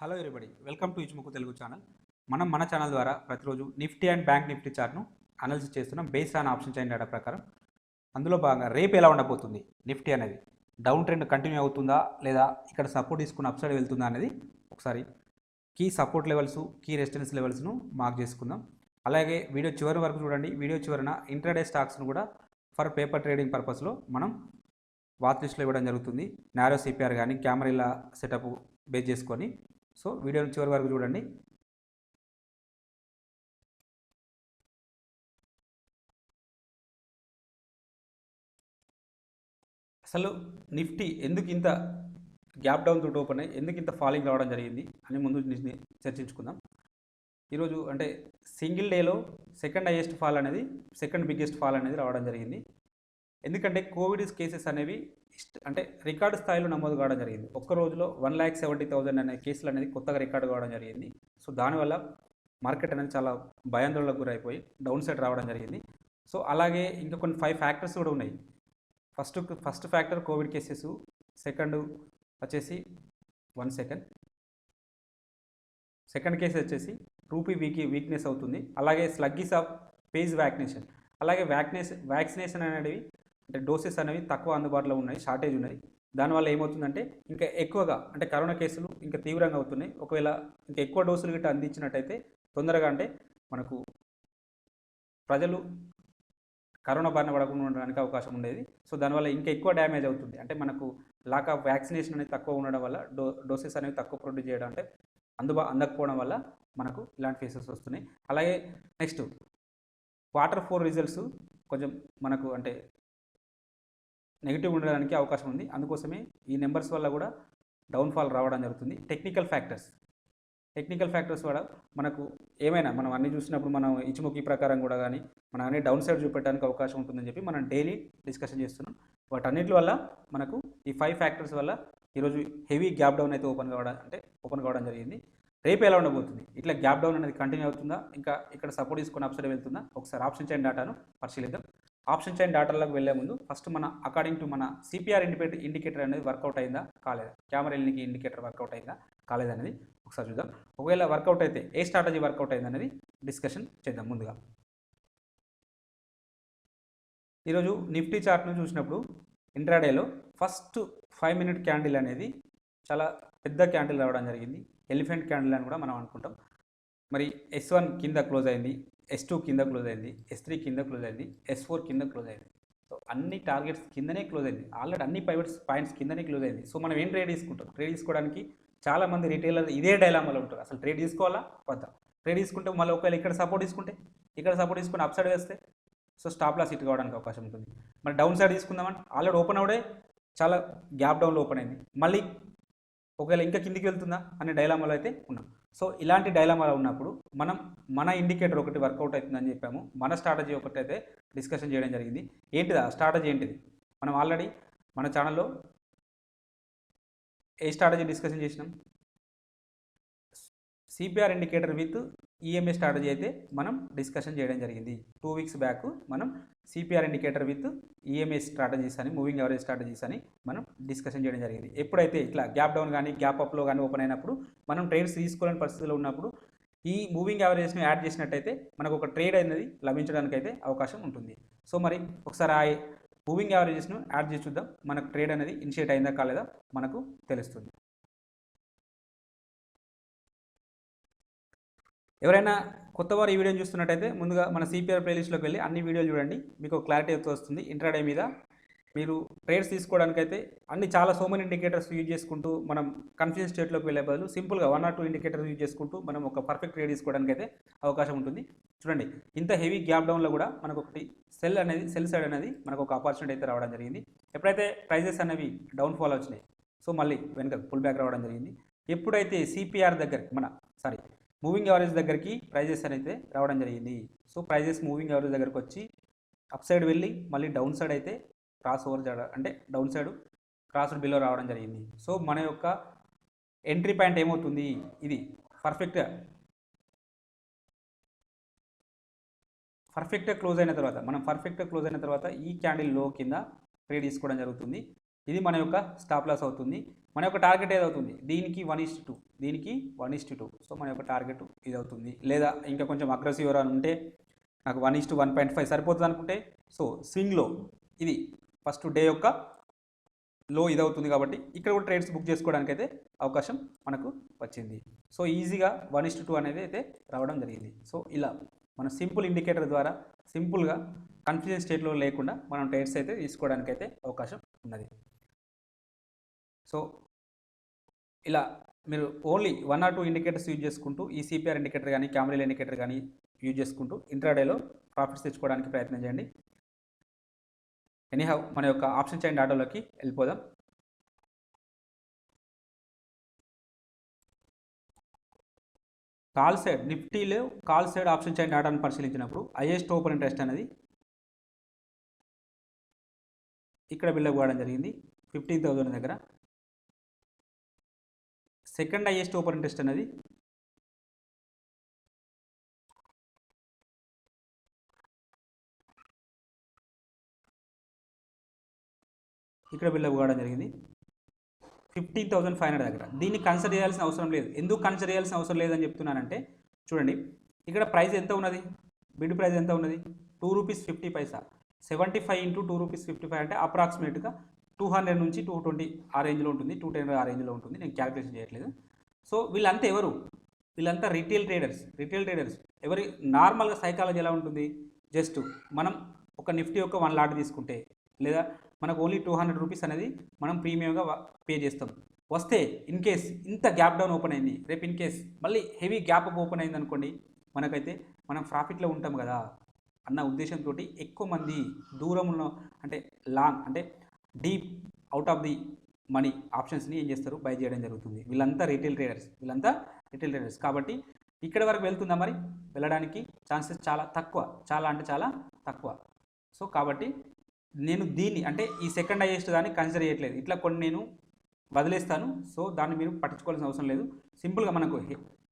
Hello everybody, welcome to ఇచ్చుముక్కు Telugu channel. మన channel ద్వారా ప్రతిరోజు నిఫ్టీ అండ్ బ్యాంక్ నిఫ్టీ చార్ట్ను అనాలిసిస్ చేస్తున్నాం based on option chain data ప్రకారం. అందులో భాగంగా రేపు ఎలా ఉండబోతుంది నిఫ్టీ అనేది, డౌన్ ట్రెండ్ కంటిన్యూ అవుతుందా లేదా ఇక్కడ సపోర్ట్ తీసుకుని అప్ సైడ్ వెళ్తుందా అనేది ఒకసారి key support levels, key resistance లెవెల్స్ను మార్క్ చేసుకుందాం. అలాగే వీడియో చివరి వరకు చూడండి. వీడియో చివరన ఇంట్రాడే స్టాక్స్ను కూడా ఫర్ పేపర్ ట్రేడింగ్ పర్పస్లో మనం వాచ్ లిస్ట్లో ఇవ్వడం జరుగుతుంది. నారో సిపిఆర్ కానీ కెమెరా సెటప్ బేస్ చేసుకొని. సో వీడియోని చివరి వరకు చూడండి. అసలు నిఫ్టీ ఎందుకు ఇంత గ్యాప్ డౌన్ తోటి ఓపెన్ అయ్యి ఎందుకు ఇంత ఫాలింగ్ రావడం జరిగింది అని ముందు చర్చించుకుందాం. ఈరోజు అంటే సింగిల్ డేలో సెకండ్ హైయెస్ట్ ఫాల్ అనేది, సెకండ్ బిగ్గెస్ట్ ఫాల్ అనేది రావడం జరిగింది. ఎందుకంటే కోవిడ్ కేసెస్ అనేవి అంటే రికార్డు స్థాయిలో నమోదు కావడం జరిగింది. ఒక్క రోజులో 1,70,000 అనే కేసులు అనేది కొత్తగా రికార్డు కావడం జరిగింది. సో దానివల్ల మార్కెట్ అనేది చాలా భయాందోళనకు గురైపోయి డౌన్ సైడ్ రావడం జరిగింది. సో అలాగే ఇంకా కొన్ని 5 ఫ్యాక్టర్స్ కూడా ఉన్నాయి. First factor Covid cases, second వచ్చేసి సెకండ్ కేసు వచ్చేసి రూపీ వీక్నెస్ అవుతుంది. అలాగే స్లగ్గిస్ ఆఫ్ పేజ్ వ్యాక్సినేషన్, అలాగే వ్యాక్సినేషన్ అనేవి అంటే డోసెస్ అనేవి తక్కువ అందుబాటులో ఉన్నాయి, షార్టేజ్ ఉన్నాయి. దానివల్ల ఏమవుతుందంటే ఇంకా ఎక్కువగా అంటే కరోనా కేసులు ఇంకా తీవ్రంగా అవుతున్నాయి. ఒకవేళ ఇంకా ఎక్కువ డోసులు గిట్ట అందించినట్టయితే తొందరగా అంటే మనకు ప్రజలు కరోనా బారిన పడకుండా ఉండడానికి అవకాశం ఉండేది. సో దానివల్ల ఇంకా ఎక్కువ డ్యామేజ్ అవుతుంది. అంటే మనకు లాక్ ఆఫ్ వ్యాక్సినేషన్ అనేది తక్కువ ఉండడం వల్ల డోసెస్ అనేవి తక్కువ ప్రొడ్యూస్ చేయడం, అంటే అందకపోవడం వల్ల మనకు ఇలాంటి కేసెస్ వస్తున్నాయి. అలాగే నెక్స్ట్ Q4 రిజల్ట్స్ కొంచెం మనకు అంటే నెగిటివ్ ఉండడానికి అవకాశం ఉంది. అందుకోసమే ఈ నెంబర్స్ వల్ల కూడా డౌన్ఫాల్ రావడం జరుగుతుంది. టెక్నికల్ ఫ్యాక్టర్స్ కూడా మనకు ఏమైనా మనం అన్ని చూసినప్పుడు మనం ఇచ్చిముఖి ప్రకారం కూడా కానీ మనం అన్ని డౌన్ సైడ్ చూపెట్టడానికి అవకాశం ఉంటుందని చెప్పి మనం డైలీ డిస్కషన్ చేస్తున్నాం. వాటన్నిటి వల్ల మనకు ఈ 5 ఫ్యాక్టర్స్ వల్ల ఈరోజు హెవీ గ్యాప్ డౌన్ అయితే ఓపెన్ కావడం జరిగింది. రేపు ఎలా ఉండబోతుంది, ఇట్లా గ్యాప్ డౌన్ అనేది కంటిన్యూ అవుతుందా, ఇంకా ఇక్కడ సపోర్ట్ తీసుకుని అప్ సైడ్ వెళ్తుందా, ఒకసారి ఆప్షన్ చైన్ డేటాను పరిశీలిద్దాం. ఆప్షన్ చైన్ డేటాలకు వెళ్లే ముందు ఫస్ట్ మన అకార్డింగ్ టు మన సిపిఆర్ ఇండికేటర్ అనేది వర్కౌట్ అయిందా కాలేదా, కెమెరా ఇండికేటర్ వర్కౌట్ అయిందా కాలేదా అనేది ఒకసారి చూద్దాం. ఒకవేళ వర్కౌట్ అయితే ఏ స్ట్రాటజీ వర్కౌట్ అయింది అనేది డిస్కషన్ చేద్దాం. ముందుగా ఈరోజు నిఫ్టీ చార్ట్ను చూసినప్పుడు ఇంట్రాడేలో ఫస్ట్ 5 మినిట్ క్యాండిల్ అనేది చాలా పెద్ద క్యాండిల్ రావడం జరిగింది. ఎలిఫెంట్ క్యాండిల్ అని కూడా మనం అనుకుంటాం. మరి S1 కింద క్లోజ్ అయింది, S2 కింద క్లోజ్ అయింది, S3 కింద క్లోజ్ అయింది, S4 కింద క్లోజ్ అయింది. సో అన్ని టార్గెట్స్ కిందనే క్లోజ్ అయింది. ఆల్రెడీ అన్ని పాయింట్స్ కిందనే క్లోజ్ అయింది. సో మనం ఏం ట్రేడ్ తీసుకుంటాం, ట్రేడ్ తీసుకోవడానికి చాలామంది రిటైలర్ ఇదే డైలామాలో ఉంటారు. అసలు ట్రేడ్ తీసుకోవాలా వద్దా, ట్రేడ్ తీసుకుంటే మళ్ళీ ఒకవేళ ఇక్కడ సపోర్ట్ తీసుకుని అప్ సైడ్ వేస్తే సో స్టాప్ లాస్ హిట్ కావడానికి అవకాశం ఉంటుంది. మరి డౌన్ సైడ్ తీసుకుందామని ఆల్రెడీ ఓపెన్ అవడే చాలా గ్యాప్ డౌన్లో ఓపెన్ అయింది, మళ్ళీ ఒకవేళ ఇంకా కిందికి వెళ్తుందా అనే డైలామాలో అయితే ఉన్నాం. సో ఇలాంటి డైలామాలో ఉన్నప్పుడు మన ఇండికేటర్ ఒకటి వర్కౌట్ అవుతుందని చెప్పాము. మన స్ట్రాటజీ ఒకటి అయితే డిస్కషన్ చేయడం జరిగింది. ఏంటిది ఆ స్ట్రాటజీ ఏంటిది, మనం ఆల్రెడీ మన ఛానల్లో ఏ స్ట్రాటజీ డిస్కషన్ చేసినాం, CPR indicator with EMA strategy అయితే మనం డిస్కషన్ చేయడం జరిగింది. 2 వీక్స్ బ్యాక్ మనం CPR indicator with EMA strategies అని, మూవింగ్ యావరేజ్ స్ట్రాటజీస్ అని మనం డిస్కషన్ చేయడం జరిగింది. ఎప్పుడైతే ఇట్లా గ్యాప్ డౌన్ కానీ గ్యాప్ అప్లో కానీ ఓపెన్ అయినప్పుడు మనం ట్రేడ్స్ తీసుకోలేని పరిస్థితిలో ఉన్నప్పుడు ఈ మూవింగ్ యావరేజ్ని యాడ్ చేసినట్టయితే మనకు ఒక ట్రేడ్ అనేది లభించడానికి అయితే అవకాశం ఉంటుంది. సో మరి ఒకసారి ఆ మూవింగ్ యావరేజెస్ను యాడ్ చేసి చూద్దాం, మనకు ట్రేడ్ అనేది ఇనిషియేట్ అయిందా కాలేదా మనకు తెలుస్తుంది. ఎవరైనా కొత్తవారు ఈ వీడియోని చూస్తున్నట్టయితే ముందుగా మన సిపిఆర్ ప్లేలిస్ట్లోకి వెళ్ళి అన్ని వీడియోలు చూడండి, మీకు క్లారిటీ అయితే వస్తుంది. ఇంట్రాడే మీద మీరు ట్రేడ్స్ తీసుకోవడానికైతే చాలా సో మెనీ ఇండికేటర్స్ యూజ్ చేసుకుంటూ మనం కన్ఫ్యూజ్ స్టేట్లోకి వెళ్ళే బదులు సింపుల్గా 1 or 2 ఇండికేటర్స్ యూజ్ చేసుకుంటూ మనం ఒక పర్ఫెక్ట్ ట్రేడ్ తీసుకోవడానికి అయితే అవకాశం ఉంటుంది. చూడండి, ఇంత హెవీ గ్యాప్ డౌన్లో కూడా మనకు ఒకటి సెల్ సైడ్ అనేది మనకు ఒక ఆపర్చునిటీ అయితే రావడం జరిగింది. ఎప్పుడైతే ప్రైజెస్ అనేవి డౌన్ఫాల్ వచ్చినాయి, సో మళ్ళీ వెనుక పుల్ బ్యాక్ రావడం జరిగింది. ఎప్పుడైతే సిపిఆర్ దగ్గర మూవింగ్ యావరేజ్ దగ్గరికి ప్రైజెస్ అనేది రావడం జరిగింది. సో ప్రైజెస్ మూవింగ్ యావరేజ్ దగ్గరకు వచ్చి అప్ సైడ్ వెళ్ళి మళ్ళీ డౌన్ సైడ్ అయితే క్రాస్ ఓవర్ అంటే డౌన్ సైడ్ క్రాస్డ్ బిలో రావడం జరిగింది. సో మన యొక్క ఎంట్రీ పాయింట్ ఏమవుతుంది, ఇది పర్ఫెక్ట్గా క్లోజ్ అయిన తర్వాత ఈ క్యాండిల్ లో కింద ట్రేడ్ తీసుకోవడం జరుగుతుంది. ఇది మన యొక్క స్టాప్ లాస్ అవుతుంది. మన యొక్క టార్గెట్ ఏదవుతుంది, దీనికి 1:2 దీనికి 1:2. సో మన యొక్క టార్గెట్ ఇది అవుతుంది. లేదా ఇంకా కొంచెం అగ్రెసివ్ అని ఉంటే నాకు 1:1.5 సరిపోతుంది అనుకుంటే సో స్వింగ్లో ఇది ఫస్ట్ డే యొక్క లో ఇది అవుతుంది కాబట్టి ఇక్కడ కూడా ట్రేడ్స్ బుక్ చేసుకోవడానికి అయితే అవకాశం మనకు వచ్చింది. సో ఈజీగా 1:2 అనేది అయితే రావడం జరిగింది. సో ఇలా మన సింపుల్ ఇండికేటర్ ద్వారా సింపుల్గా కన్ఫ్యూజన్ స్టేట్లో లేకుండా మనం ట్రేడ్స్ అయితే తీసుకోవడానికి అయితే అవకాశం ఉన్నది. సో ఇలా మీరు ఓన్లీ 1 or 2 ఇండికేటర్స్ యూజ్ చేసుకుంటూ ఈ సిపిఆర్ ఇండికేటర్ కానీ క్యామరీల ఇండికేటర్ కానీ యూజ్ చేసుకుంటూ ఇంట్రాడేలో ప్రాఫిట్స్ తెచ్చుకోవడానికి ప్రయత్నం చేయండి. ఎనీహౌ మన యొక్క ఆప్షన్ చైన్ డాటాలోకి వెళ్ళిపోదాం. కాల్ సైడ్ నిఫ్టీలో కాల్ సైడ్ ఆప్షన్ చైన్ డాటాను పరిశీలించినప్పుడు హైయెస్ట్ ఓపెన్ ఇంట్రెస్ట్ అనేది ఇక్కడ బిల్డప్ కావడం జరిగింది 15,000 దగ్గర. సెకండ్ హైయెస్ట్ ఓపెన్ ఇంట్రెస్ట్ అనేది ఇక్కడ బిల్డప్ కావడం జరిగింది 15,500 దగ్గర. దీన్ని కన్సిడర్ చేయాల్సిన అవసరం లేదు. ఎందుకు కన్సిడర్ చేయాల్సిన అవసరం లేదని చెప్తున్నానంటే చూడండి ఇక్కడ ప్రైస్ ఎంత ఉన్నది, బిడ్ ప్రైస్ ఎంత ఉన్నది ₹2.50. 75 × ₹2.55 అంటే అప్రాక్సిమేట్గా 200 నుంచి 220 ఆ రేంజ్లో ఉంటుంది, 210 ఆ రేంజ్లో ఉంటుంది. నేను క్యాలిక్యులేషన్ చేయట్లేదు. సో వీళ్ళంతా ఎవరు, వీళ్ళంతా రిటైల్ ట్రేడర్స్. ఎవరి నార్మల్గా సైకాలజీ ఎలా ఉంటుంది, జస్ట్ మనం ఒక నిఫ్టీ యొక్క 1 లాట్ తీసుకుంటే లేదా మనకు ఓన్లీ ₹200 అనేది మనం ప్రీమియంగా పే చేస్తాం. వస్తే ఇన్ కేస్ ఇంత గ్యాప్ డౌన్ ఓపెన్ అయింది, రేపు ఇన్ కేస్ మళ్ళీ హెవీ గ్యాప్ అప్ ఓపెన్ అయింది అనుకోండి, మనకైతే మనం ప్రాఫిట్లో ఉంటాం కదా అన్న ఉద్దేశంతో ఎక్కువ మంది దూరంలో అంటే లాంగ్ అంటే deep out of the money ఆప్షన్స్ని ఏం చేస్తారు, బై చేయడం జరుగుతుంది. వీళ్ళంతా రిటైల్ ట్రేడర్స్ కాబట్టి ఇక్కడ వరకు వెళ్తుందా, మరి వెళ్ళడానికి ఛాన్సెస్ చాలా తక్కువ, చాలా తక్కువ. సో కాబట్టి నేను దీన్ని అంటే ఈ సెకండ్ హైయెస్ట్ దాన్ని కన్సిడర్ చేయట్లేదు. ఇట్లా కొన్ని నేను వదిలేస్తాను. సో దాన్ని మీరు పట్టించుకోవాల్సిన అవసరం లేదు. సింపుల్గా మనకు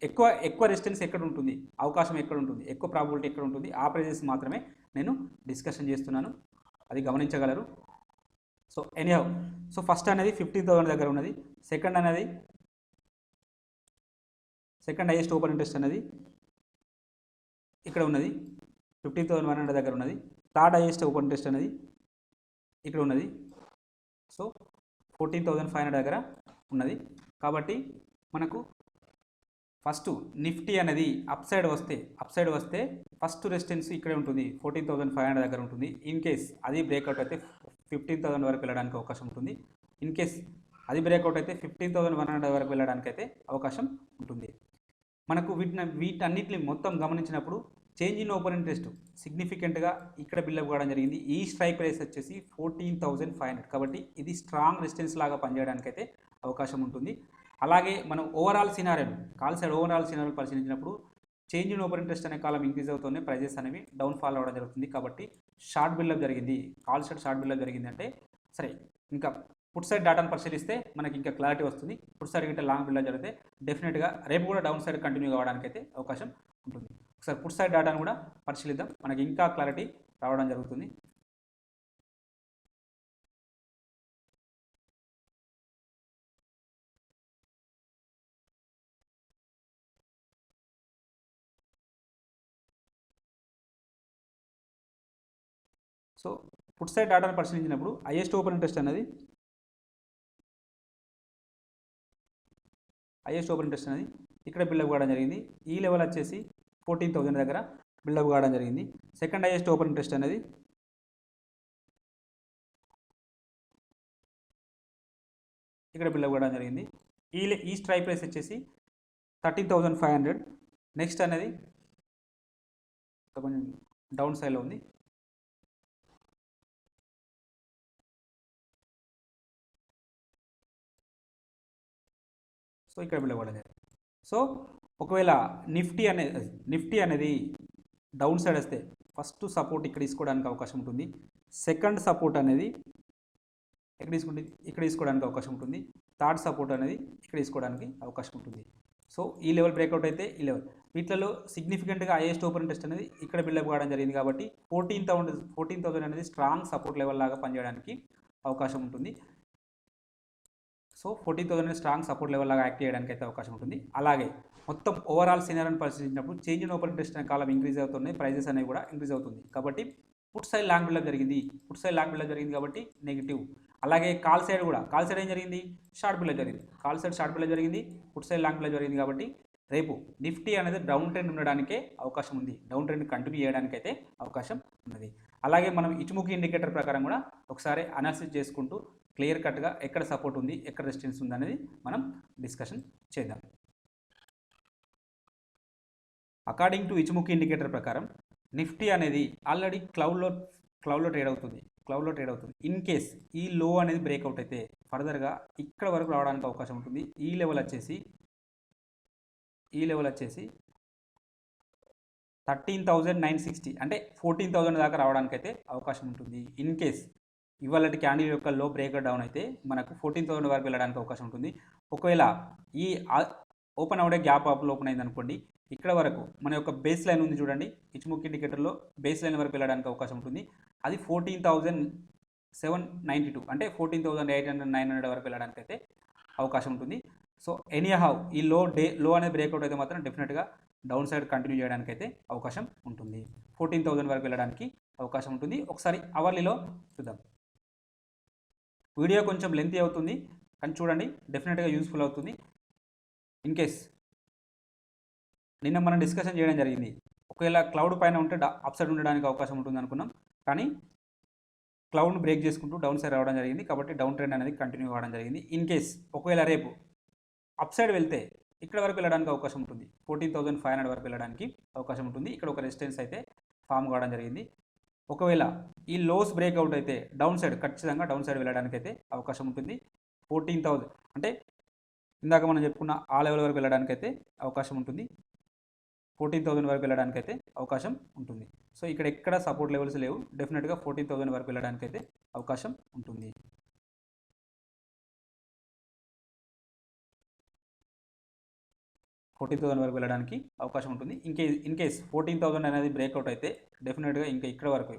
ఎక్కువ రెసిస్టెన్స్ ఎక్కడ ఉంటుంది, అవకాశం ఎక్కడ ఉంటుంది, ఎక్కువ ప్రాబిలిటీ ఎక్కడ ఉంటుంది, ఆ ప్రైజెస్ మాత్రమే నేను డిస్కషన్ చేస్తున్నాను, అది గమనించగలరు. సో ఎనీహౌ సో ఫస్ట్ అనేది 15,000 దగ్గర ఉన్నది. సెకండ్ హైయెస్ట్ ఓపెన్ ఇంట్రెస్ట్ అనేది ఇక్కడ ఉన్నది 15,100 దగ్గర ఉన్నది. థర్డ్ హైయెస్ట్ ఓపెన్ ఇంట్రెస్ట్ అనేది ఇక్కడ ఉన్నది. సో 14,500 దగ్గర ఉన్నది. కాబట్టి మనకు ఫస్ట్ నిఫ్టీ అనేది అప్ సైడ్ వస్తే ఫస్ట్ రెసిస్టెన్స్ ఇక్కడే ఉంటుంది, 14,500 దగ్గర ఉంటుంది. ఇన్ కేస్ అది బ్రేక్అవుట్ అయితే 15,000 వరకు వెళ్ళడానికి అవకాశం ఉంటుంది. ఇన్ కేస్ అది బ్రేక్అవుట్ అయితే 15,100 వరకు వెళ్ళడానికి అయితే అవకాశం ఉంటుంది. మనకు వీటన్నిటిని మొత్తం గమనించినప్పుడు చేంజ్ ఇన్ ఓపెన్ ఇంట్రెస్ట్ సిగ్నిఫికెంట్గా ఇక్కడ బిల్డప్ కావడం జరిగింది. ఈ స్ట్రైక్ ప్రైస్ వచ్చేసి 14,500. కాబట్టి ఇది స్ట్రాంగ్ రెసిస్టెన్స్ లాగా పనిచేయడానికి అయితే అవకాశం ఉంటుంది. అలాగే మనం ఓవరాల్ సినారియో కాల్ సైడ్ పరిశీలించినప్పుడు చేంజ్ ఇన్ ఓపెన్ ఇంట్రెస్ట్ అనే కాలం ఇంక్రీజ్ అవుతూనే ప్రైజెస్ అనేవి డౌన్ ఫాల్ అవ్వడం జరుగుతుంది. కాబట్టి షార్ట్ బిల్డప్ జరిగింది, కాల్ సైడ్ షార్ట్ బిల్డప్ జరిగింది అంటే సరే. ఇంకా పుట్ సైడ్ డాటాను పరిశీలిస్తే మనకి ఇంకా క్లారిటీ వస్తుంది. పుట్ సైడ్ గిట్ట లాంగ్ బిల్డప్ జరిగితే డెఫినెట్గా రేపు కూడా డౌన్ సైడ్ కంటిన్యూ కావడానికి అయితే అవకాశం ఉంటుంది. ఒకసారి పుట్ సైడ్ డాటాను కూడా పరిశీలిద్దాం, మనకి ఇంకా క్లారిటీ రావడం జరుగుతుంది. సో పుట్ సైడ్ డాటాను పరిశీలించినప్పుడు హైయెస్ట్ ఓపెన్ ఇంట్రెస్ట్ అనేది ఇక్కడ బిల్డప్ కావడం జరిగింది. ఈ లెవెల్ వచ్చేసి 14,000 దగ్గర బిల్డప్ కావడం జరిగింది. సెకండ్ హైయెస్ట్ ఓపెన్ ఇంట్రెస్ట్ అనేది ఇక్కడ బిల్డప్ కావడం జరిగింది. ఈ స్ట్రైక్ ప్రైస్ వచ్చేసి 13,500. నెక్స్ట్ అనేది కొంచెం డౌన్ సైడ్లో ఉంది. సో ఇక్కడ బిల్డప్ కావడం జరిగింది. సో ఒకవేళ నిఫ్టీ అనేది డౌన్ సైడ్ వస్తే ఫస్ట్ సపోర్ట్ ఇక్కడ తీసుకోవడానికి అవకాశం ఉంటుంది. సెకండ్ సపోర్ట్ అనేది ఇక్కడ తీసుకోవడానికి అవకాశం ఉంటుంది. థర్డ్ సపోర్ట్ అనేది ఇక్కడ తీసుకోవడానికి అవకాశం ఉంటుంది. సో ఈ లెవెల్ బ్రేక్అవుట్ అయితే ఈ లెవెల్ వీటిలో సిగ్నిఫికెంట్గా హైయెస్ట్ ఓపెన్ ఇంట్రెస్ట్ అనేది ఇక్కడ బిల్డప్ కావడం జరిగింది. కాబట్టి 14,000 అనేది స్ట్రాంగ్ సపోర్ట్ లెవెల్ లాగా పనిచేయడానికి అవకాశం ఉంటుంది. సో 14,000 స్ట్రాంగ్ సపోర్ట్ లెవెల్ లాగా యాక్ట్ చేయడానికి అయితే అవకాశం ఉంటుంది. అలాగే మొత్తం ఓవరాల్ సినారియోని పరిశీలించినప్పుడు చేంజ్ ఇన్ ఓపెన్ ఇంట్రెస్ట్ అనే కాలం ఇంక్రీజ్ అవుతున్నాయి, ప్రైజెస్ అనేవి కూడా ఇంక్రీజ్ అవుతుంది. కాబట్టి పుట్ సైడ్ లాంగ్ బిల్డప్ జరిగింది, పుట్ సైడ్ లాంగ్ బిల్డప్ జరిగింది కాబట్టి నెగిటివ్. అలాగే కాల్ సైడ్ కూడా, కాల్ సైడ్ ఏం జరిగింది, షార్ట్ బిల్డప్ జరిగింది, కాల్ సైడ్ షార్ట్ బిల్డప్ జరిగింది, పుట్ సైడ్ లాంగ్ బిల్డప్ జరిగింది. కాబట్టి రేపు నిఫ్టీ అనేది డౌన్ ట్రెండ్ ఉండడానికే అవకాశం ఉంది, డౌన్ ట్రెండ్ కంటిన్యూ చేయడానికైతే అవకాశం ఉన్నది. అలాగే మనం ఇటుముఖి ఇండికేటర్ ప్రకారం కూడా ఒకసారి అనాలిసిస్ చేసుకుంటూ క్లియర్ కట్గా ఎక్కడ సపోర్ట్ ఉంది, ఎక్కడ రెసిస్టెన్స్ ఉంది అనేది మనం డిస్కషన్ చేద్దాం. అకార్డింగ్ టు ఇటుముఖి ఇండికేటర్ ప్రకారం నిఫ్టీ అనేది ఆల్రెడీ క్లౌడ్లో ట్రేడ్ అవుతుంది, ఇన్ కేస్ ఈ లో అనేది బ్రేక్అవుట్ అయితే ఫర్దర్గా ఇక్కడ వరకు రావడానికి అవకాశం ఉంటుంది. ఈ లెవెల్ వచ్చేసి 13,960 అంటే 14,000 దాకా రావడానికైతే అవకాశం ఉంటుంది. ఇన్ కేస్ ఇవాళ క్యాండిల్ యొక్క లో బ్రేక్ డౌన్ అయితే మనకు 14,000 వరకు వెళ్ళడానికి అవకాశం ఉంటుంది. ఒకవేళ ఈ ఓపెన్ అవుడే గ్యాప్ అప్లో ఓపెన్ అయింది అనుకోండి, ఇక్కడ వరకు మన యొక్క బేస్ లైన్ ఉంది చూడండి, ఇటుముఖి ఇండికేటర్లో బేస్ లైన్ వరకు వెళ్ళడానికి అవకాశం ఉంటుంది. అది 14,792 అంటే 14,800 900 వరకు వెళ్ళడానికి అయితే అవకాశం ఉంటుంది. సో ఎనీహౌ ఈ లో అనేది బ్రేక్అవుట్ అయితే మాత్రం డెఫినెట్గా డౌన్ సైడ్ కంటిన్యూ చేయడానికి అయితే అవకాశం ఉంటుంది, 14,000 వరకు వెళ్ళడానికి అవకాశం ఉంటుంది. ఒకసారి అవర్లీలో చూద్దాం. వీడియో కొంచెం లెంతీ అవుతుంది కానీ చూడండి, డెఫినెట్గా యూస్ఫుల్ అవుతుంది. ఇన్ కేస్ నిన్న మనం డిస్కషన్ చేయడం జరిగింది, ఒకవేళ క్లౌడ్ పైన ఉంటే అప్ సైడ్ ఉండడానికి అవకాశం ఉంటుంది అనుకున్నాం, కానీ క్లౌడ్ను బ్రేక్ చేసుకుంటూ డౌన్ సైడ్ రావడం జరిగింది. కాబట్టి డౌన్ ట్రెండ్ అనేది కంటిన్యూ అవ్వడం జరిగింది. ఇన్ కేస్ ఒకవేళ రేపు అప్ సైడ్ వెళ్తే ఇక్కడ వరకు వెళ్ళడానికి అవకాశం ఉంటుంది, 14,500 వరకు వెళ్ళడానికి అవకాశం ఉంటుంది. ఇక్కడ ఒక రెసిస్టెన్స్ అయితే ఫామ్ కావడం జరిగింది. ఒకవేళ ఈ లోస్ బ్రేక్అవుట్ అయితే డౌన్ సైడ్ ఖచ్చితంగా డౌన్ సైడ్ వెళ్ళడానికి అయితే అవకాశం ఉంటుంది. 14,000 అంటే ఇందాక మనం చెప్పుకున్న ఆ లెవెల్ వరకు వెళ్ళడానికి అయితే అవకాశం ఉంటుంది, 14,000 వరకు వెళ్ళడానికి అయితే అవకాశం ఉంటుంది. సో ఇక్కడ ఎక్కడ సపోర్ట్ లెవెల్స్ లేవు, డెఫినెట్గా 14,000 వరకు వెళ్ళడానికి అయితే అవకాశం ఉంటుంది. 14,000 వరకు వెళ్ళడానికి అవకాశం ఉంటుంది. ఇన్ కేస్ 14,000 అనేది బ్రేక్అవుట్ అయితే డెఫినెట్గా ఇంకా ఇక్కడ వరకు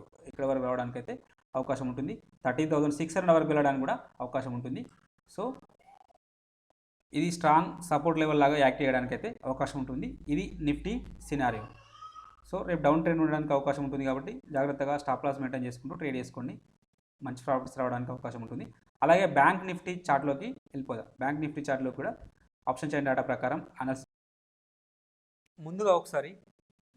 రావడానికి అయితే అవకాశం ఉంటుంది. 13,600 వరకు వెళ్ళడానికి కూడా అవకాశం ఉంటుంది. సో ఇది స్ట్రాంగ్ సపోర్ట్ లెవెల్ లాగా యాక్ట్ చేయడానికి అయితే అవకాశం ఉంటుంది. ఇది నిఫ్టీ సినారియో. సో రేపు డౌన్ ట్రెండ్ ఉండడానికి అవకాశం ఉంటుంది కాబట్టి జాగ్రత్తగా స్టాప్ లాస్ మెయింటైన్ చేసుకుంటూ ట్రేడ్ చేసుకోండి, మంచి ప్రాఫిట్స్ రావడానికి అవకాశం ఉంటుంది. అలాగే బ్యాంక్ నిఫ్టీ చార్ట్లోకి వెళ్ళిపోదాం. బ్యాంక్ నిఫ్టీ చార్ట్లో కూడా ఆప్షన్ చైన్ డేటా ప్రకారం ముందుగా ఒకసారి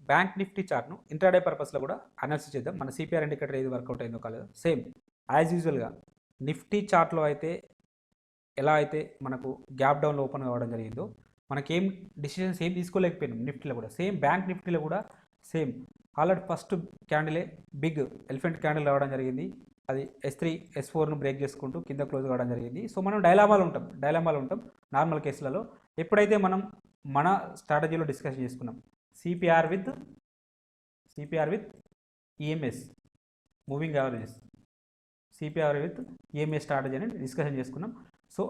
బ్యాంక్ నిఫ్టీ చార్ట్ను ఇంట్రాడే పర్పస్లో కూడా అనాలిసిస్ చేద్దాం. మన సిపిఆర్ ఇండికేటర్ ఏది వర్కౌట్ అయిందో కాలేదో సేమ్ యాజ్ యూజువల్గా నిఫ్టీ చార్ట్లో అయితే ఎలా అయితే మనకు గ్యాప్ డౌన్లో ఓపెన్ కావడం జరిగిందో, మనకేం డిసిషన్స్ ఏం తీసుకోలేకపోయినాం నిఫ్టీలో కూడా, సేమ్ బ్యాంక్ నిఫ్టీలో కూడా సేమ్ ఆల్రెడీ ఫస్ట్ క్యాండిలే బిగ్ ఎలిఫెంట్ క్యాండిల్ రావడం జరిగింది. అది S3 S4ను బ్రేక్ చేసుకుంటూ కింద క్లోజ్ కావడం జరిగింది. సో మనం డైలామాలు ఉంటాం నార్మల్ కేసులలో. ఎప్పుడైతే మనం మన స్ట్రాటజీలో డిస్కషన్ చేసుకున్నాం CPR with EMS moving averages, CPR with EMS strategy అని డిస్కషన్ చేసుకున్నాం. సో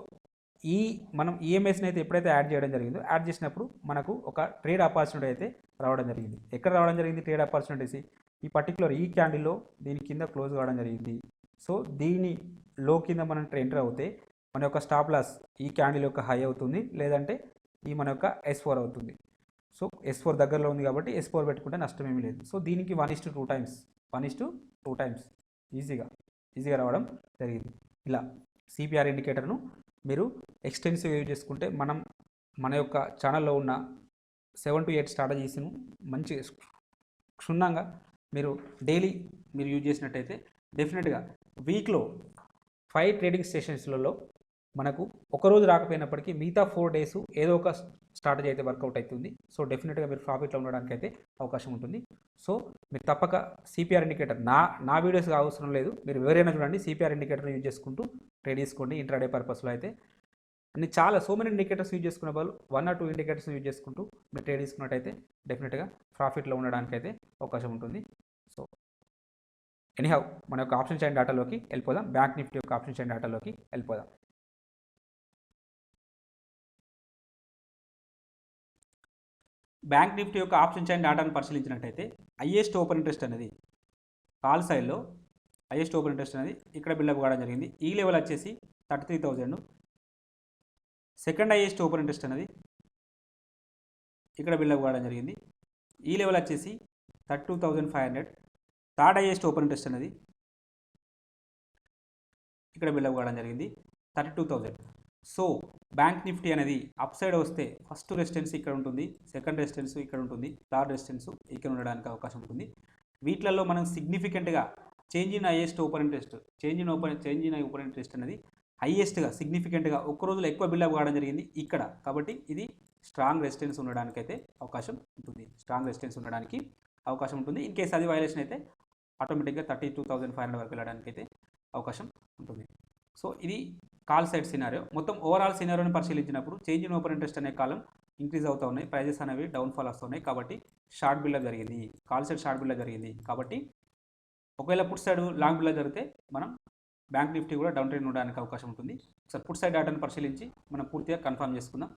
మనం ఈఎంఎస్ని అయితే ఎప్పుడైతే యాడ్ చేయడం జరిగిందో, యాడ్ చేసినప్పుడు మనకు ఒక ట్రేడ్ ఆపర్చునిటీ అయితే రావడం జరిగింది. ఎక్కడ రావడం జరిగింది ట్రేడ్ ఆపర్చునిటీస్? ఈ పర్టికులర్ ఈ క్యాండిల్లో దీని కింద క్లోజ్ కావడం జరిగింది. సో దీని లో కింద మనం ఎంటర్ అవుతే మన యొక్క స్టాప్ లాస్ ఈ క్యాండిల్ యొక్క హై అవుతుంది, లేదంటే ఈ మన యొక్క S4 అవుతుంది. సో S4 దగ్గరలో ఉంది కాబట్టి S4 పెట్టుకుంటే నష్టం ఏమీ లేదు. సో దీనికి 1:2 టైమ్స్ ఈజీగా రావడం జరిగింది. ఇలా సిపిఆర్ ఇండికేటర్ను మీరు ఎక్స్టెన్సివ్ యూజ్ చేసుకుంటే మన యొక్క ఛానల్లో ఉన్న 7 to 8 స్ట్రాటజీస్ను మంచి క్షుణ్ణంగా మీరు డైలీ యూజ్ చేసినట్టయితే డెఫినెట్గా వీక్లో 5 ట్రేడింగ్ సెషన్స్లలో మనకు ఒకరోజు రాకపోయినప్పటికీ మిగతా 4 days ఏదో ఒక స్ట్రాటజీ అయితే వర్కౌట్ అవుతుంది. సో డెఫినెట్గా మీరు ప్రాఫిట్లో ఉండడానికి అయితే అవకాశం ఉంటుంది. సో మీరు తప్పక సిపిఆర్ ఇండికేటర్ నా వీడియోస్ అవసరం లేదు, మీరు ఎవరైనా చూడండి, సిపిఆర్ ఇండికేటర్ని యూజ్ చేసుకుంటూ ట్రేడ్ చేసుకోండి. ఇంట్రాడే పర్పస్లో అయితే అన్ని సో మెనీ ఇండికేటర్స్ యూజ్ చేసుకునే వాళ్ళు 1 or 2 ఇండికేటర్స్ యూజ్ చేసుకుంటూ మీరు ట్రేడ్ చేసుకున్నట్టయితే డెఫినెట్గా ప్రాఫిట్లో ఉండడానికి అయితే అవకాశం ఉంటుంది. సో ఎనీహౌ మన యొక్క ఆప్షన్ చైన్ డేటాలోకి వెళ్ళిపోదాం. బ్యాంక్ నిఫ్టీ యొక్క ఆప్షన్ చైన్ డేటాలోకి వెళ్ళిపోదాం. బ్యాంక్ నిఫ్టీ యొక్క ఆప్షన్ చైన్ డేటాను పరిశీలించినట్టయితే హైయెస్ట్ ఓపెన్ ఇంట్రెస్ట్ అనేది కాల్ సైడ్లో హైయెస్ట్ ఓపెన్ ఇంట్రెస్ట్ అనేది ఇక్కడ బిల్డప్ కావడం జరిగింది. ఈ లెవెల్ వచ్చేసి 33,000. సెకండ్ హైయెస్ట్ ఓపెన్ ఇంట్రెస్ట్ అనేది ఇక్కడ బిల్డప్ కావడం జరిగింది. ఈ లెవెల్ వచ్చేసి 32,500. థర్డ్ హైయెస్ట్ ఓపెన్ ఇంట్రెస్ట్ అనేది ఇక్కడ బిల్డప్ కావడం జరిగింది 32,000. సో బ్యాంక్ నిఫ్టీ అనేది అప్ సైడ్ వస్తే ఫస్ట్ రెసిస్టెన్స్ ఇక్కడ ఉంటుంది, సెకండ్ రెసిస్టెన్స్ ఇక్కడ ఉంటుంది, థర్డ్ రెసిస్టెన్స్ ఇక్కడ ఉండడానికి అవకాశం ఉంటుంది. వీటిలలో మనం సిగ్నిఫికెంట్గా చేంజ్ ఇన్ ఓపెన్ ఇంట్రెస్ట్ అనేది హైయెస్ట్గా సిగ్నిఫికెంట్గా ఒక్క రోజులో ఎక్కువ బిల్డప్ కావడం జరిగింది ఇక్కడ. కాబట్టి ఇది స్ట్రాంగ్ రెసిస్టెన్స్ ఉండడానికైతే అవకాశం ఉంటుంది, అవకాశం ఉంటుంది. ఇన్ కేసు అది వైలేషన్ అయితే ఆటోమేటిక్గా 32,500 వరకు వెళ్ళడానికి అయితే అవకాశం ఉంటుంది. సో ఇది కాల్ సైడ్ సినారియో. మొత్తం ఓవరాల్ సినారియోని పరిశీలించినప్పుడు చేంజ్ ఇన్ ఓపెన్ ఇంట్రెస్ట్ అనే కాలం ఇంక్రీజ్ అవుతూ ఉన్నాయి, ప్రైజెస్ అనేవి డౌన్ఫాల్ వస్తున్నాయి. కాబట్టి షార్ట్ బిల్డప్ జరిగింది, కాల్ సైడ్ షార్ట్ బిల్డప్ జరిగింది. కాబట్టి ఒకవేళ పుట్ సైడ్ లాంగ్ బిల్డప్ జరిగితే మనం బ్యాంక్ నిఫ్టీ కూడా డౌన్ ట్రెండ్ ఉండడానికి అవకాశం ఉంటుంది. ఒకసారి పుట్ సైడ్ డాటాను పరిశీలించి మనం పూర్తిగా కన్ఫర్మ్ చేసుకుందాం.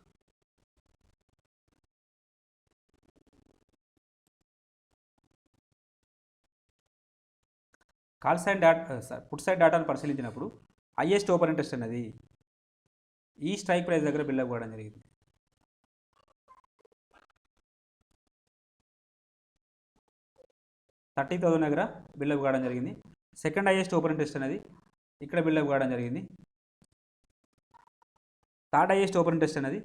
పుట్ సైడ్ డాటాను పరిశీలించినప్పుడు హైయెస్ట్ ఓపెన్ ఇంట్రెస్ట్ అనేది ఈ స్ట్రైక్ ప్రైస్ దగ్గర బిల్డప్ కావడం జరిగింది. $30,000 దగ్గర బిల్డప్ కావడం జరిగింది. సెకండ్ హైయెస్ట్ ఓపెన్ ఇంట్రెస్ట్ అనేది ఇక్కడ బిల్డప్ కావడం జరిగింది. థర్డ్ హైయెస్ట్ ఓపెన్ ఇంట్రెస్ట్ అనేది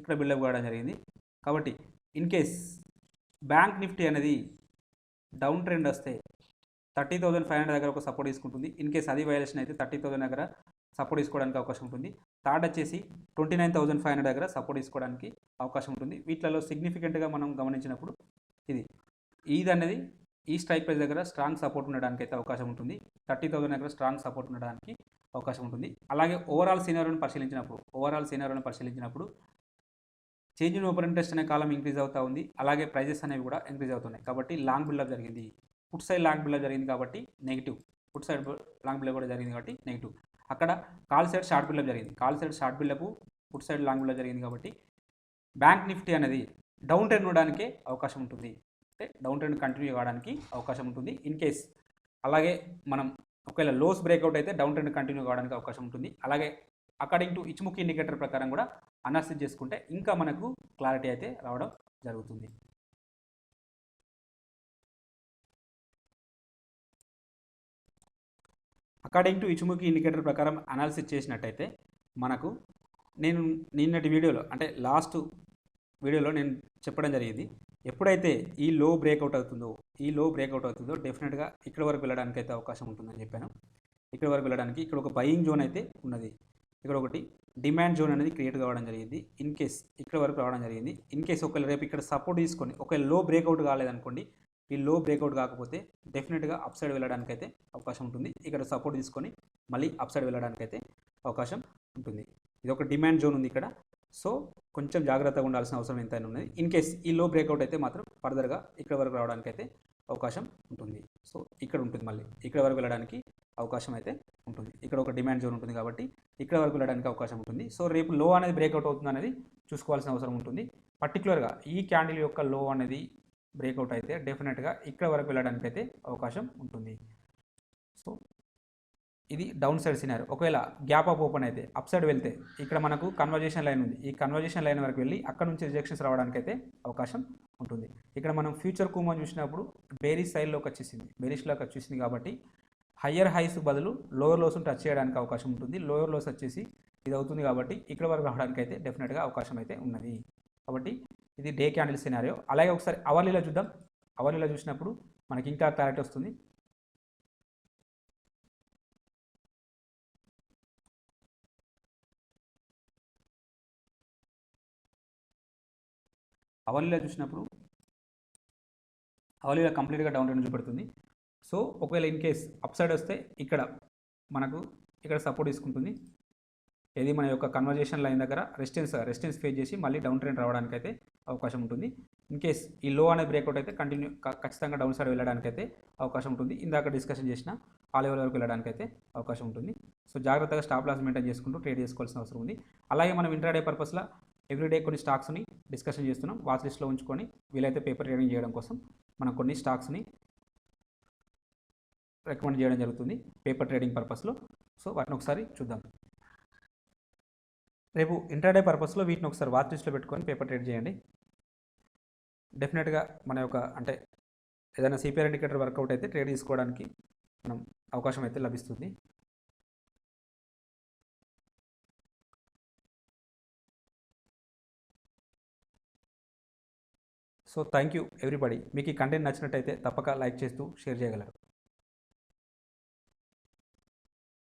ఇక్కడ బిల్డప్ కావడం జరిగింది. కాబట్టి ఇన్ కేస్ బ్యాంక్ నిఫ్టీ అనేది డౌన్ ట్రెండ్ వస్తే 30,500 దగ్గర ఒక సపోర్ట్ తీసుకుంటుంది. ఇన్ కేస్ అది వైలేషన్ అయితే 30,000 దగ్గర సపోర్ట్ తీసుకోవడానికి అవకాశం ఉంటుంది. థర్డ్ వచ్చేసి 29,500 దగ్గర సపోర్ట్ తీసుకోవడానికి అవకాశం ఉంటుంది. వీటిలో సిగ్నిఫికెంట్గా మనం గమనించినప్పుడు ఇది అనేది ఈ స్ట్రైక్ ప్రైస్ దగ్గర స్ట్రాంగ్ సపోర్ట్ ఉండడానికి అయితే అవకాశం ఉంటుంది. 30,000 దగ్గర స్ట్రాంగ్ సపోర్ట్ ఉండడానికి అవకాశం ఉంటుంది. అలాగే ఓవరాల్ సినారియోని పరిశీలించినప్పుడు చేంజ్ ఇన్ ఓపెన్ ఇంట్రెస్ట్ అనే కాలం ఇంక్రీజ్ అవుతూ ఉంది. అలాగే ప్రైజెస్ అనేవి కూడా ఇంక్రీజ్ అవుతున్నాయి. కాబట్టి లాంగ్ బిల్డప్ జరిగింది, పుట్ సైడ్ లాంగ్ బిల్డప్ జరిగింది కాబట్టి negative, put side long buildup కూడా జరిగింది కాబట్టి నెగిటివ్. అక్కడ కాల్ సైడ్ షార్ట్ బిల్డప్ జరిగింది, పుట్ సైడ్ లాంగ్ బిల్డప్ జరిగింది కాబట్టి బ్యాంక్ నిఫ్టీ అనేది డౌన్ ట్రెండ్ ఉండడానికే అవకాశం ఉంటుంది, అంటే డౌన్ ట్రెండ్ కంటిన్యూ కావడానికి అవకాశం ఉంటుంది. ఇన్ కేస్ అలాగే మనం ఒకవేళ లోస్ బ్రేక్అవుట్ అయితే డౌన్ ట్రెండ్ కంటిన్యూ కావడానికి అవకాశం ఉంటుంది. అలాగే అకార్డింగ్ టు ఇచ్ముఖి ఇండికేటర్ ప్రకారం కూడా అనాలిసిస్ చేసుకుంటే ఇంకా మనకు క్లారిటీ అయితే రావడం జరుగుతుంది. అకార్డింగ్ టు ఇచ్ముఖి ఇండికేటర్ ప్రకారం అనాలిసిస్ చేసినట్టయితే మనకు నేను నిన్నటి వీడియోలో, అంటే లాస్ట్ వీడియోలో నేను చెప్పడం జరిగింది, ఎప్పుడైతే ఈ లో బ్రేక్అవుట్ అవుతుందో డెఫినెట్గా ఇక్కడ వరకు వెళ్ళడానికి అయితే అవకాశం ఉంటుందని చెప్పాను. ఇక్కడ వరకు వెళ్ళడానికి ఇక్కడ ఒక బయింగ్ జోన్ అయితే ఉన్నది, ఇక్కడ ఒకటి డిమాండ్ జోన్ అనేది క్రియేట్ కావడం జరిగింది. ఇన్ కేస్ ఇక్కడ వరకు రావడం జరిగింది. ఇన్ కేస్ ఒకవేళ రేపు ఇక్కడ సపోర్ట్ తీసుకొని ఒకవేళ లో బ్రేక్అవుట్ కాలేదనుకోండి, ఈ లో బ్రేక్అవుట్ కాకపోతే డెఫినెట్గా అప్ సైడ్ వెళ్ళడానికి అయితే అవకాశం ఉంటుంది. ఇక్కడ సపోర్ట్ తీసుకొని మళ్ళీ అప్ సైడ్ వెళ్ళడానికి అయితే అవకాశం ఉంటుంది. ఇది ఒక డిమాండ్ జోన్ ఉంది ఇక్కడ. సో కొంచెం జాగ్రత్తగా ఉండాల్సిన అవసరం ఎంతైనా ఉన్నది. ఇన్ కేస్ ఈ లో బ్రేక్అవుట్ అయితే మాత్రం ఫర్దర్గా ఇక్కడ వరకు రావడానికి అయితే అవకాశం ఉంటుంది. సో ఇక్కడ ఉంటుంది, మళ్ళీ ఇక్కడ వరకు వెళ్ళడానికి అవకాశం అయితే ఉంటుంది. ఇక్కడ ఒక డిమాండ్ జోన్ ఉంటుంది కాబట్టి ఇక్కడ వరకు వెళ్ళడానికి అవకాశం ఉంటుంది. సో రేపు లో అనేది బ్రేక్అవుట్ అవుతుంది అనేది చూసుకోవాల్సిన అవసరం ఉంటుంది. పర్టికులర్గా ఈ క్యాండిల్ యొక్క లో అనేది బ్రేక్అవుట్ అయితే డెఫినెట్గా ఇక్కడ వరకు వెళ్ళడానికి అయితే అవకాశం ఉంటుంది. సో ఇది డౌన్ సైడ్ సినారియో. ఒకవేళ గ్యాప్ అప్ ఓపెన్ అయితే అప్ సైడ్ వెళ్తే ఇక్కడ మనకు కన్వర్జేషన్ లైన్ ఉంది, ఈ కన్వర్జేషన్ లైన్ వరకు వెళ్ళి అక్కడ నుంచి రిజెక్షన్స్ రావడానికి అయితే అవకాశం ఉంటుంది. ఇక్కడ మనం ఫ్యూచర్ కూమన్ చూసినప్పుడు బేరిష్ సైడ్లోకి వచ్చేసింది కాబట్టి హయ్యర్ హైస్ బదులు లోయర్ లోస్ను టచ్ చేయడానికి అవకాశం ఉంటుంది. లోయర్ లోస్ వచ్చేసి ఇది అవుతుంది కాబట్టి ఇక్కడ వరకు రావడానికి అయితే డెఫినెట్గా అవకాశం అయితే ఉన్నది. కాబట్టి ఇది డే క్యాండిల్ సినారియో. అలాగే ఒకసారి అవర్లీలో చూద్దాం. అవర్లీలో చూసినప్పుడు మనకి ఇంకా క్లారిటీ వస్తుంది. అవర్లీలో చూసినప్పుడు అవర్లీలో కంప్లీట్గా డౌన్ ట్రెండ్ చూపెడుతుంది. సో ఒకవేళ ఇన్ కేస్ అప్ సైడ్ వస్తే ఇక్కడ మనకు ఇక్కడ సపోర్ట్ తీసుకుంటుంది. ఇది మన యొక్క కన్వర్జేషన్ లైన్ దగ్గర రెసిస్టెన్స్ ఫేస్ చేసి మళ్ళీ డౌన్ ట్రెండ్ రావడానికి అయితే అవకాశం ఉంటుంది. ఇన్ కేస్ ఈ లో అనేది బ్రేక్అవుట్ అయితే ఖచ్చితంగా డౌన్ సైడ్ వెళ్ళడానికి అయితే అవకాశం ఉంటుంది. ఇందాక డిస్కషన్ చేసిన ఆ లెవెల్ వరకు వెళ్ళడానికి అయితే అవకాశం ఉంటుంది. సో జాగ్రత్తగా స్టాప్ లాస్ మెయింటైన్ చేసుకుంటూ ట్రేడ్ చేసుకోవాల్సిన అవసరం ఉంది. అలాగే మనం ఇంట్రాడే పర్పస్లో ఎవ్రీడే కొన్ని స్టాక్స్ని డిస్కషన్ చేస్తున్నాం. వాచ్ లిస్ట్లో ఉంచుకొని వీలైతే పేపర్ ట్రేడింగ్ చేయడం కోసం మనం కొన్ని స్టాక్స్ని రికమెండ్ చేయడం జరుగుతుంది పేపర్ ట్రేడింగ్ పర్పస్లో. సో వాటిని ఒకసారి చూద్దాం. రేపు ఇంట్రాడే పర్పస్లో వీటిని ఒకసారి వాచ్ లిస్ట్లో పెట్టుకొని పేపర్ ట్రేడ్ చేయండి. డెఫినెట్గా మన యొక్క అంటే ఏదైనా సిపిఆర్ ఇండికేటర్ వర్కౌట్ అయితే ట్రేడ్ తీసుకోవడానికి మనం అవకాశం అయితే లభిస్తుంది. So thank you everybody. మీకు ఈ కంటెంట్ నచ్చినట్టయితే తప్పక లైక్ చేస్తూ షేర్ చేయగలరు.